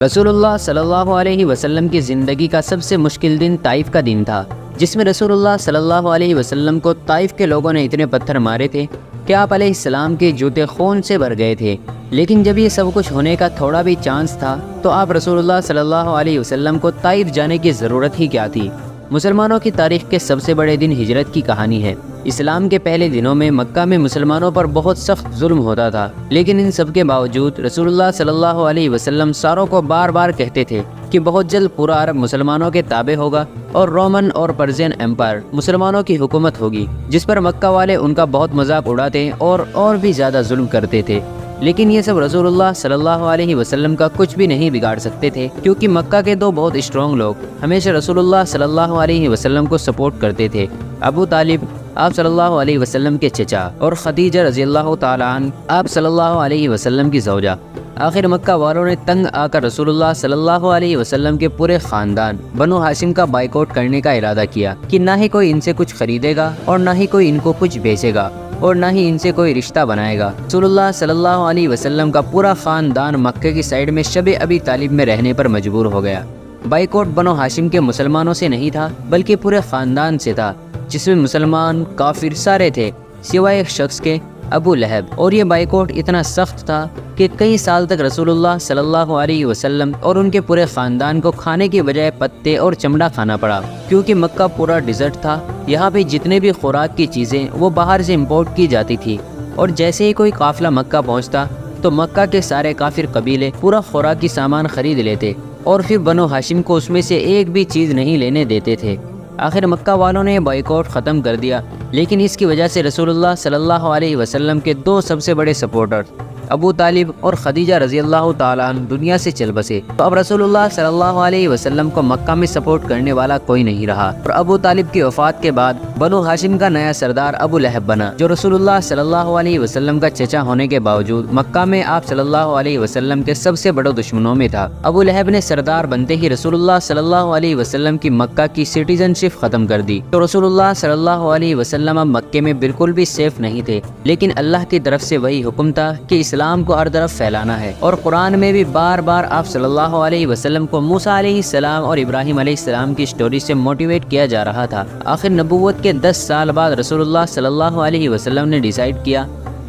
رسول اللہ صلی اللہ علیہ وسلم کی زندگی کا سب سے مشکل دن طائف کا دن تھا، جس میں رسول اللہ صلی اللہ علیہ وسلم کو طائف کے لوگوں نے اتنے پتھر مارے تھے کہ آپ علیہ السلام کے جوتے خون سے بھر گئے تھے۔ لیکن جب یہ سب کچھ ہونے کا تھوڑا بھی چانس تھا تو آپ رسول اللہ صلی اللہ علیہ وسلم کو طائف جانے کی ضرورت ہی کیا تھی۔ مسلمانوں کی تاریخ کے سب سے بڑے دن ہجرت کی کہانی ہے۔ اسلام کے پہلے دنوں میں مکہ میں مسلمانوں پر بہت سخت ظلم ہوتا تھا، لیکن ان سب کے باوجود رسول اللہ صلی اللہ علیہ وسلم ساروں کو بار بار کہتے تھے کہ بہت جلد پورا عرب مسلمانوں کے تابع ہوگا اور رومن اور پرزین ایمپائر مسلمانوں کی حکومت ہوگی، جس پر مکہ والے ان کا بہت مذاق اڑاتے اور بھی زیادہ ظلم کرتے تھے۔ لیکن یہ سب رسول اللہ صلی اللہ علیہ وسلم کا کچھ بھی نہیں بگاڑ سکتے تھے، کیونکہ مکہ کے دو بہت اسٹرانگ لوگ ہمیشہ رسول اللہ صلی اللہ علیہ وسلم کو سپورٹ کرتے تھے۔ ابو طالب آپ صلی اللہ علیہ وسلم کے چچا اور خدیجہ رضی اللہ تعالیٰ عنہ آپ صلی اللہ علیہ وسلم کی زوجہ۔ آخر مکہ والوں نے تنگ آ کر رسول اللہ صلی اللہ علیہ وسلم کے پورے خاندان بنو ہاشم کا بائیکاٹ کرنے کا ارادہ کیا کہ نہ ہی کوئی ان سے کچھ خریدے گا اور نہ ہی کوئی ان کو کچھ بیچے گا اور نہ ہی ان سے کوئی رشتہ بنائے گا۔ رسول اللہ صلی اللہ علیہ وسلم کا پورا خاندان مکہ کی سائیڈ میں شب ابی طالب میں رہنے پر مجبور ہو گیا۔ بائیکاٹ بنو ہاشم کے مسلمانوں سے نہیں تھا، بلکہ پورے خاندان سے تھا، جس میں مسلمان کافر سارے تھے سوائے ایک شخص کے، ابو لہب۔ اور یہ بائیکاٹ اتنا سخت تھا کہ کئی سال تک رسول اللہ صلی اللہ علیہ وسلم اور ان کے پورے خاندان کو کھانے کی بجائے پتے اور چمڑا کھانا پڑا، کیونکہ مکہ پورا ڈیزرٹ تھا۔ یہاں پہ جتنے بھی خوراک کی چیزیں وہ باہر سے امپورٹ کی جاتی تھی، اور جیسے ہی کوئی قافلہ مکہ پہنچتا تو مکہ کے سارے کافر قبیلے پورا خوراک کی سامان خرید لیتے اور پھر بنو ہاشم کو اس میں سے ایک بھی چیز نہیں لینے دیتے تھے۔ آخر مکہ والوں نے بائیکاٹ ختم کر دیا، لیکن اس کی وجہ سے رسول اللہ صلی اللہ علیہ وسلم کے دو سب سے بڑے سپورٹر ابو طالب اور خدیجہ رضی اللہ تعالیٰ عنہ دنیا سے چل بسے۔ تو اب رسول اللہ صلی اللہ علیہ وسلم کو مکہ میں سپورٹ کرنے والا کوئی نہیں رہا، اور ابو طالب کی وفات کے بعد بنو ہاشم کا نیا سردار ابو لہب بنا، جو رسول اللہ صلی اللہ علیہ وسلم کا چچا ہونے کے باوجود مکہ میں آپ صلی اللہ علیہ وسلم کے سب سے بڑے دشمنوں میں تھا۔ ابو لہب نے سردار بنتے ہی رسول اللہ صلی اللہ علیہ وسلم کی مکہ کی سٹیزن شپ ختم کر دی، تو رسول اللہ صلی اللہ علیہ وسلم اب مکے میں بالکل بھی سیف نہیں تھے۔ لیکن اللہ کی طرف سے وہی حکم تھا کہ اسلام کو ہر طرف پھیلانا ہے، اور قرآن میں بھی بار بار آپ صلی اللہ علیہ وسلم کو موسیٰ علیہ السلام اور ابراہیم علیہ السلام کی سٹوری سے موٹیویٹ کیا جا رہا تھا۔ آخر نبوت کے 10 سال بعد رسول اللہ صلی اللہ علیہ وسلم نے ڈیسائیڈ کیا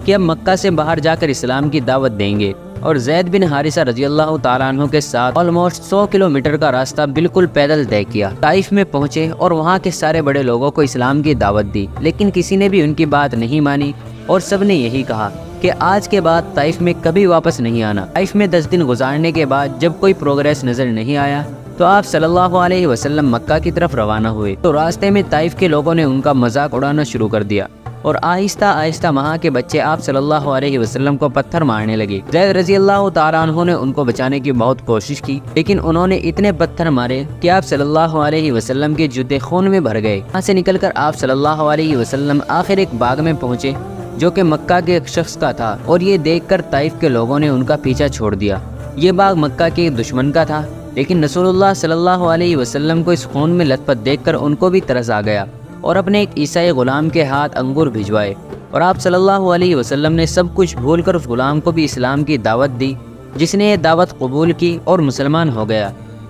کہ اب مکہ سے باہر جا کر اسلام کی دعوت دیں گے، اور زید بن حارثہ رضی اللہ تعالیٰ عنہ کے ساتھ آلموسٹ 100 کلومیٹر کا راستہ بالکل پیدل طے کیا۔ طائف میں پہنچے اور وہاں کے سارے بڑے لوگوں کو اسلام کی دعوت دی، لیکن کسی نے بھی ان کی بات نہیں مانی، اور سب نے یہی کہا کہ آج کے بعد طائف میں کبھی واپس نہیں آنا۔ طائف میں 10 دن گزارنے کے بعد جب کوئی پروگریس نظر نہیں آیا تو آپ صلی اللہ علیہ وسلم مکہ کی طرف روانہ ہوئے، تو راستے میں طائف کے لوگوں نے ان کا مذاق اڑانا شروع کر دیا، اور آہستہ آہستہ وہاں کے بچے آپ صلی اللہ علیہ وسلم کو پتھر مارنے لگے۔ زید رضی اللہ تعالیٰ عنہ نے ان کو بچانے کی بہت کوشش کی، لیکن انہوں نے اتنے پتھر مارے کہ آپ صلی اللہ علیہ وسلم کے جوتے خون میں بھر گئے۔ وہاں سے نکل کر آپ صلی اللہ علیہ وسلم آخر ایک باغ میں پہنچے جو کہ مکہ کے ایک شخص کا تھا، اور یہ دیکھ کر طائف کے لوگوں نے ان کا پیچھا چھوڑ دیا۔ یہ باغ مکہ کے ایک دشمن کا تھا، لیکن رسول اللہ صلی اللہ علیہ وسلم کو اس خون میں لت پت دیکھ کر ان کو بھی ترس آ گیا، اور اپنے ایک عیسائی غلام کے ہاتھ انگور بھجوائے، اور آپ صلی اللہ علیہ وسلم نے سب کچھ بھول کر اس غلام کو بھی اسلام کی دعوت دی، جس نے یہ دعوت قبول کی اور مسلمان ہو گیا۔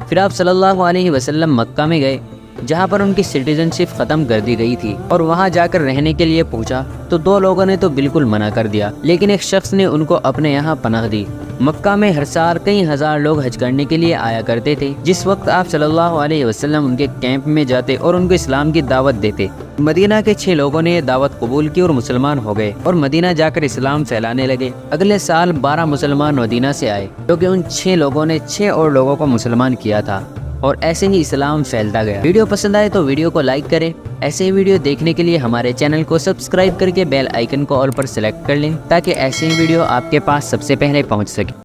پھر آپ صلی اللہ علیہ وسلم مکہ میں گئے، جہاں پر ان کی سٹیزن شپ ختم کر دی گئی تھی، اور وہاں جا کر رہنے کے لیے پوچھا تو 2 لوگوں نے تو بالکل منع کر دیا، لیکن ایک شخص نے ان کو اپنے یہاں پناہ دی۔ مکہ میں ہر سال کئی ہزار لوگ حج کرنے کے لیے آیا کرتے تھے، جس وقت آپ صلی اللہ علیہ وسلم ان کے کیمپ میں جاتے اور ان کو اسلام کی دعوت دیتے۔ مدینہ کے 6 لوگوں نے یہ دعوت قبول کی اور مسلمان ہو گئے، اور مدینہ جا کر اسلام پھیلانے لگے۔ اگلے سال 12 مسلمان مدینہ سے آئے، کیونکہ ان 6 لوگوں نے 6 اور لوگوں کو مسلمان کیا تھا، اور ایسے ہی اسلام پھیلتا گیا۔ ویڈیو پسند آئے تو ویڈیو کو لائک کریں۔ ایسے ہی ویڈیو دیکھنے کے لیے ہمارے چینل کو سبسکرائب کر کے بیل آئیکن کو آل پر سلیکٹ کر لیں، تاکہ ایسے ہی ویڈیو آپ کے پاس سب سے پہلے پہنچ سکے۔